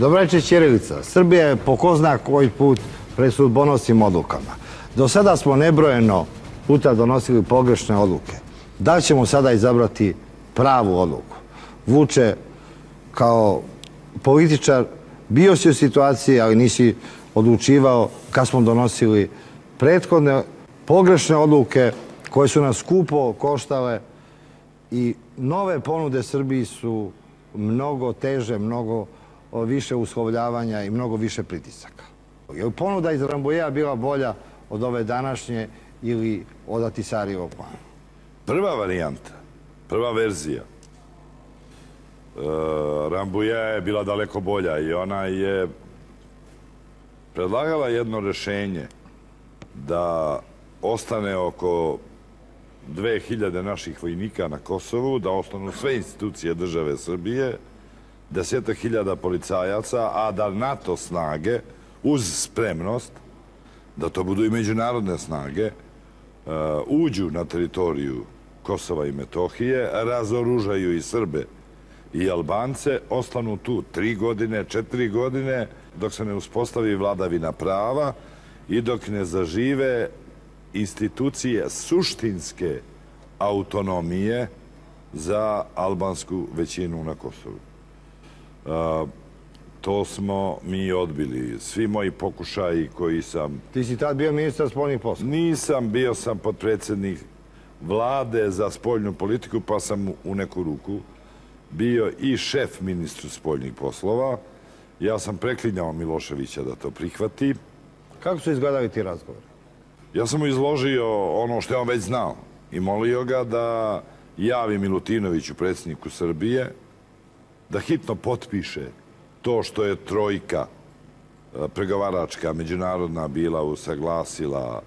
Dobro reče ćirilica. Srbija je po ko zna koji put pred sudbonosnim odlukama. Do sada smo nebrojeno puta donosili pogrešne odluke. Da li ćemo sada izabrati pravu odluku? Vuče, kao političar, bio si u situaciji, ali nisi odlučivao kad smo donosili prethodne pogrešne odluke koje su nas skupo koštale i nove ponude Srbiji su mnogo teže, mnogo više uslovljavanja i mnogo više pritisaka. Je li ponuda iz Rambujea bila bolja od ove današnje ili od Ahtisarijevog plana? Prva varijanta, prva verzija Rambujea je bila daleko bolja i ona je predlagala jedno rešenje da ostane oko 2000 naših vojnika na Kosovu, da ostanu sve institucije države Srbije, 10.000 policajaca, a da NATO snage, uz spremnost, da to budu i međunarodne snage, uđu na teritoriju Kosova i Metohije, razoružaju i Srbe i Albance, ostanu tu 3 godine, 4 godine, dok se ne uspostavi vladavina prava i dok ne zažive institucije suštinske autonomije za albansku većinu na Kosovu. To smo mi odbili. Svi moji pokušaji koji sam... Ti si tad bio ministar spoljnih poslova? Nisam, bio sam potpredsjednik vlade za spoljnu politiku, pa sam u neku ruku bio i šef ministru spoljnih poslova. Ja sam preklinjao Miloševića da to prihvati. Kako su izgledali ti razgovori? Ja sam mu izložio ono što je on već znao i molio ga da javi Milutinoviću, predsjedniku Srbije, da hitno potpiše to što je trojka pregovaračka, međunarodna bila usaglasila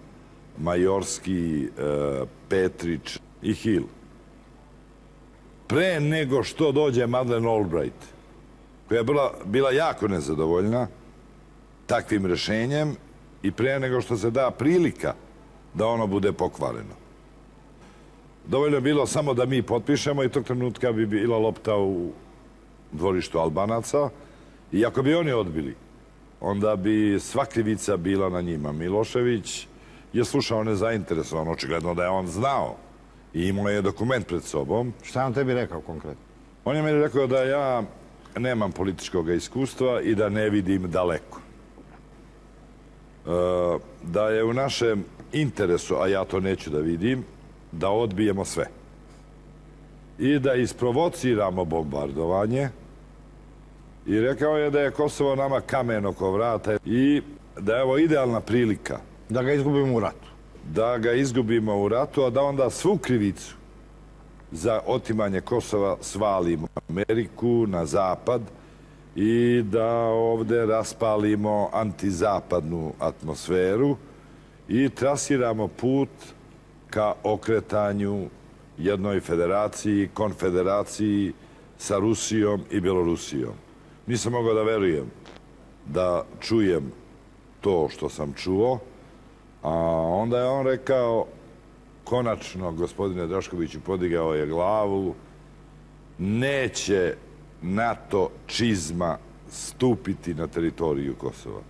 Majorski, Petrić i Hill. Pre nego što dođe Madeleine Albright, koja je bila jako nezadovoljna takvim rešenjem i pre nego što se da prilika da ono bude pokvareno. Dovoljno je bilo samo da mi potpišemo i tog trenutka bi bila lopta u dvorištu Albanaca i ako bi oni odbili, onda bi sva krivica bila na njima. Milošević je slušao nezainteresovan, očigledno da je on znao i imao je dokument pred sobom. Šta je on tebi rekao konkretno? On je meni rekao da ja nemam političkog iskustva i da ne vidim daleko. Da je u našem interesu, a ja to neću da vidim, da odbijemo sve. I da isprovociramo bombardovanje. I rekao je da je Kosovo nama kamen oko vrata i da je ovo idealna prilika. Da ga izgubimo u ratu. Da ga izgubimo u ratu, a da onda svu krivicu za otimanje Kosova svalimo na Ameriku, na Zapad i da ovde raspalimo antizapadnu atmosferu i trasiramo put ka okretanju jednoj federaciji, konfederaciji sa Rusijom i Belorusijom. Nisam mogao da verujem da čujem to što sam čuo, a onda je on rekao, konačno, gospodine Draškoviću, podigao je glavu, neće NATO čizma stupiti na teritoriju Kosova.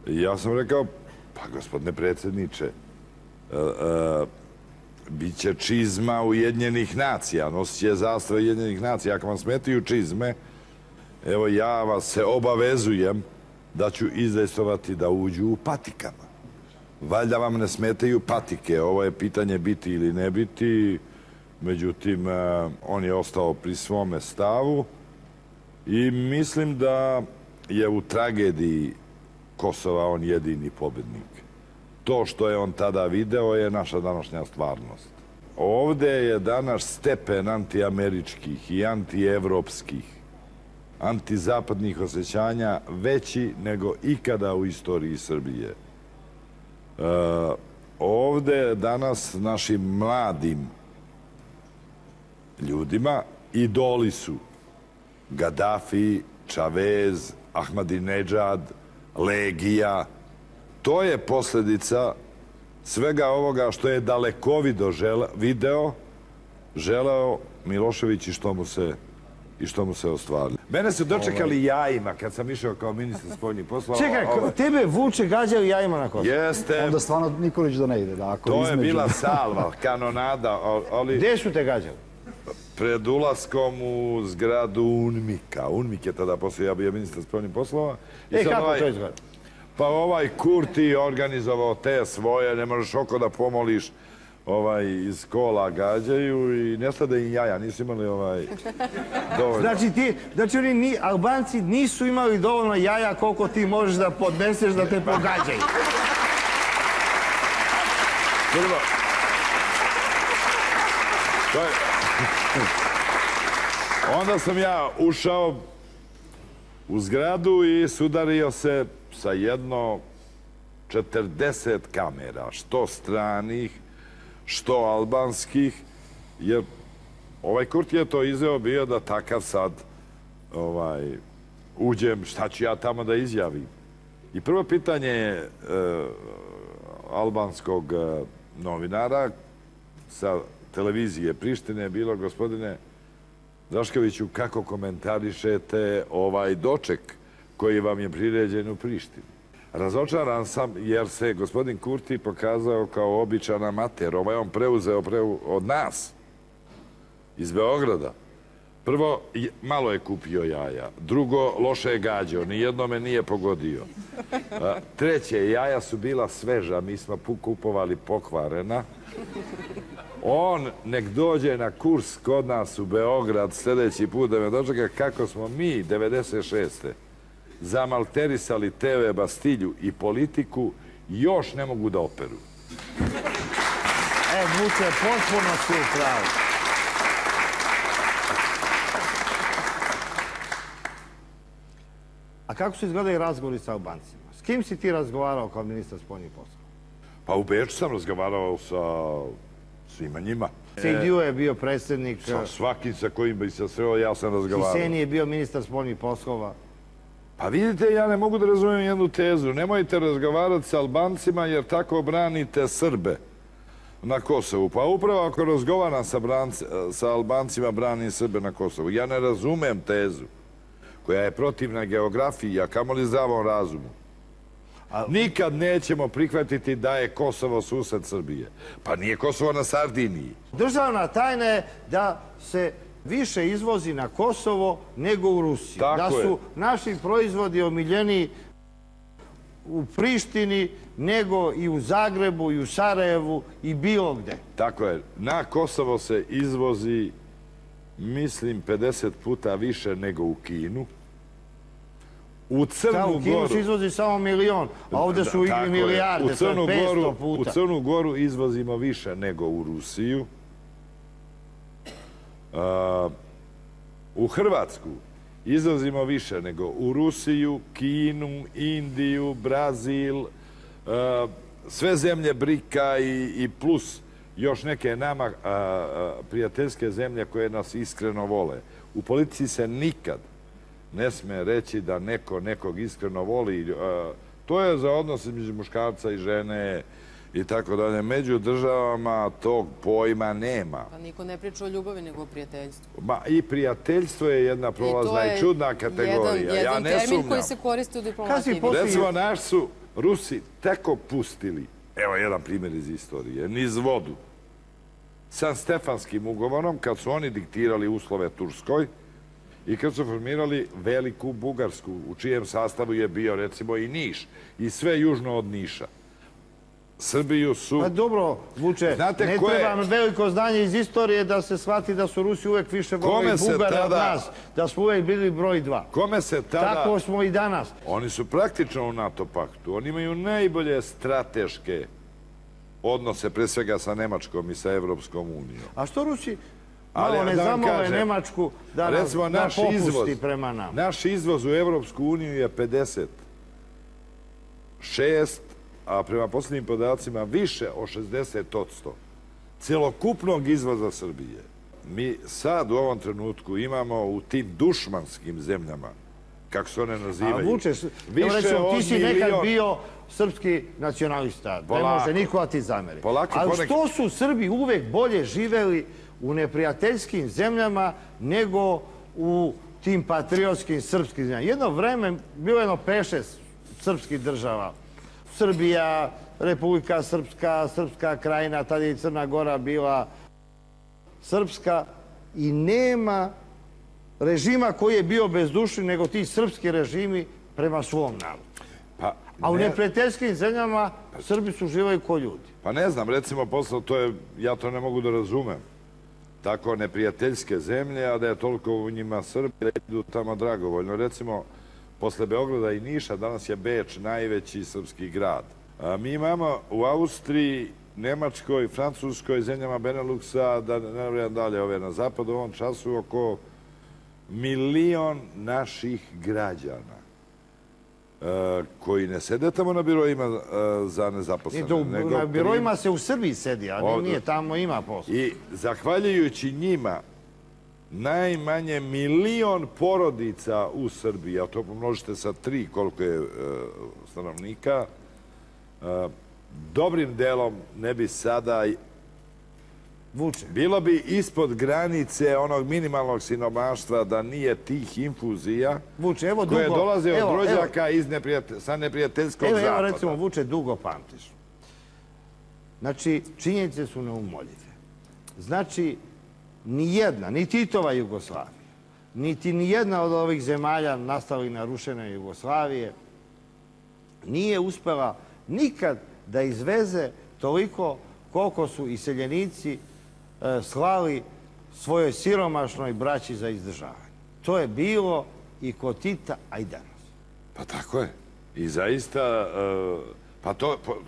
I ja sam rekao, pa gospodine predsjedniče, bit će čizma Ujedinjenih nacija, nosit će zastave Ujedinjenih nacija. Ako vam smetaju čizme, evo ja vas se obavezujem da ću izdejstvovati da uđu u patikama. Valjda vam ne smetaju patike, ovo je pitanje biti ili ne biti, međutim, on je ostao pri svome stavu i mislim da je u tragediji Kosova on jedini pobednik. To što je on tada video je naša današnja stvarnost. Ovde je danas stepen antiameričkih i antievropskih, antizapadnih osjećanja veći nego ikada u istoriji Srbije. Ovde danas našim mladim ljudima idoli su Gaddafi, Čavez, Ahmadinedžad, Legija. To je posljedica svega ovoga što je dalekovido želeo Milošević i što mu se ostvarilo. Mene su dočekali jajima kad sam išao kao ministar spoljnih poslova. Čekaj, tebe Vuče gađaju jajima na Kosovo. Jeste. Onda stvarno Nikolić da ne ide. To je bila salva, kanonada, ali... Gde su te gađali? Pred ulaskom u zgradu UNMIK-a. UNMIK je tada, poslije ja bio ministar spoljnih poslova. Kako to izgleda? Pa ovaj Kurti organizovao te svoje, ne možeš oko da pomoliš, iz kola gađaju i nestade im jaja, nisu imali dovoljno. Znači oni Albanci nisu imali dovoljno jaja koliko ti možeš da podneseš da te pogađaju. Prvo, onda sam ja ušao u zgradu i sudario se sa jedno 40 kamera, što stranih, što albanskih, jer ovaj Kurti je to izveo bio da takav sad uđem, šta ću ja tamo da izjavim. I prvo pitanje albanskog novinara sa televizije Prištine je bilo: gospodine Draškoviću, kako komentarišete ovaj doček koji vam je priređen u Prištini? Razočaran sam jer se gospodin Kurti pokazao kao običan amater. On preuzeo od nas iz Beograda. Prvo, malo je kupio jaja. Drugo, loše je gađao. Nijedno me nije pogodio. Treće, jaja su bila sveža. Mi smo kupovali pokvarena. On nek dođe na kurs kod nas u Beograd sljedeći put da me dočeka kako smo mi 96. zamalterisali TV Bastilju i Politiku, još ne mogu da operu. Vuče, potpuno si u pravu. A kako su izgledali razgovori sa Albancima? S kim si ti razgovarao kao ministar spoljnih poslova? Pa u Beču sam razgovarao sa svima njima. Sejdiu je bio predsjednik. Sa svakim sa kojim bi se sreo, ja sam razgovarao. Hiseni je bio ministar spoljnih poslova. Pa vidite, ja ne mogu da razumijem jednu tezu. Nemojte razgovarati sa Albancima jer tako branite Srbe na Kosovu. Pa upravo ako razgovaram sa Albancima, branim Srbe na Kosovu. Ja ne razumem tezu koja je protivna geografiji, a kamoli zdravom razumu. Nikad nećemo prihvatiti da je Kosovo sused Srbije. Pa nije Kosovo na Sardiniji. Državna tajna je da se više izvozi na Kosovo nego u Rusiju. Da su naši proizvodi omiljeniji u Prištini nego i u Zagrebu i u Sarajevu i bilo gde. Tako je. Na Kosovo se izvozi, mislim, 50 puta više nego u Kinu. U Kinu se izvozi samo 1.000.000, a ovde su i milijarde, to je 500 puta. U Crnu Goru izvozimo više nego u Rusiju. U Hrvatsku izvozimo više nego u Rusiju, Kinu, Indiju, Brazil, sve zemlje BRIK-a i plus još neke nama prijateljske zemlje koje nas iskreno vole. U politici se nikad ne sme reći da neko nekog iskreno voli. To je za odnos između muškarca i žene i tako dalje. Među državama tog pojma nema. Pa niko ne priča o ljubavi, nego o prijateljstvu. I prijateljstvo je jedna prolazna i čudna kategorija. Jedan termin koji se koristi u diplomatiji. Recimo, naš su Rusi teko pustili, evo jedan primjer iz istorije, niz vodu. Sa Stefanskim ugovorom, kad su oni diktirali uslove Turskoj i kad su formirali Veliku Bugarsku, u čijem sastavu je bio, recimo, i Niš, i sve južno od Niša. Srbiju su... Pa dobro, Vuče, ne treba veliko znanje iz istorije da se shvati da su Rusi uvek više volili Bugare od nas, da smo uvek bili broj 2. Kome se tada... Tako smo i danas. Oni su praktično u NATO paktu, oni imaju najbolje strateške odnose, pre svega sa Nemačkom i sa Evropskom unijom. A što Rusi malo ne zamole Nemačku da popusti prema nama? Naš izvoz u Evropsku uniju je 56%, a prema posljednjim podacima više od 60% celokupnog izvoza Srbije. Mi sad u ovom trenutku imamo u tim dušmanskim zemljama, kako se one nazivaju, više od 1.000.000... Ti si nekad bio srpski nacionalista, ne može niko da ti zameri. Ali što su Srbi uvek bolje živeli u neprijateljskim zemljama nego u tim patriotskim srpskim zemljama. Jedno vreme, bilo jedno 5-6 srpskih država. Srbija, Republika Srpska, Srpska krajina, tada je i Crna Gora bila srpska i nema režima koji je bio bezdušni nego ti srpski režimi prema svom narodu. Pa, A u neprijateljskim zemljama Srbi su živaju ko ljudi. Pa ne znam, recimo posle to je, ja to ne mogu da razumem. Tako neprijateljske zemlje, a da je toliko u njima Srbi, da idu tamo dragovoljno. Recimo, posle Beograda i Niša, danas je Beč najveći srpski grad. Mi imamo u Austriji, Nemačkoj, Francuskoj, zemljama Beneluxa, da ne nabrajam dalje ove na zapadu, u ovom času oko 1.000.000 naših građana koji ne sede tamo na biroima za nezaposlene. Na biroima se u Srbiji sedi, ali nije, tamo ima posla. I zahvaljujući njima, najmanje 1.000.000 porodica u Srbiji, a to pomnožite sa 3 koliko je stanovnika, dobrim delom ne bi sada... Vuče. Bilo bi ispod granice onog minimalnog siromaštva da nije tih infuzija koje dolaze od rođaka sa neprijateljskog zapada. Evo recimo, Vuče, dugo pamtiš. Znači, činjenice su neumoljive. Znači, nijedna, ni Titova Jugoslavija, niti nijedna od ovih zemalja nastalih narušene Jugoslavije nije uspela nikad da izveze toliko koliko su iseljenici slali svojoj siromašnoj braći za izdržavanje. To je bilo i kod Tita, a i danas. Pa tako je. I zaista,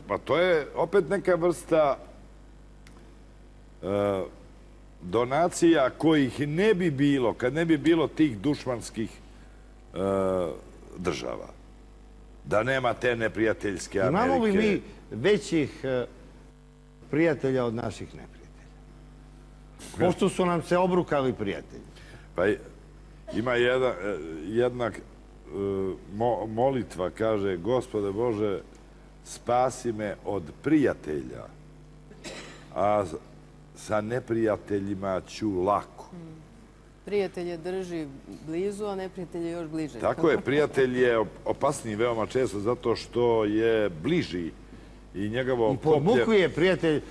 pa to je opet neka vrsta donacija kojih ne bi bilo, kad ne bi bilo tih dušmanskih država. Da nema te neprijateljske Amerike. Imamo li mi većih prijatelja od naših neprijatelja? Pošto su nam se obrukali prijatelji. Pa ima jedna molitva, kaže, Gospode Bože, spasi me od prijatelja, a sa neprijateljima ću lako. Prijatelje drži blizu, a neprijatelje još bliže. Tako je, prijatelj je opasniji veoma često zato što je bliži i njegovo koplje... I podmukuje prijatelj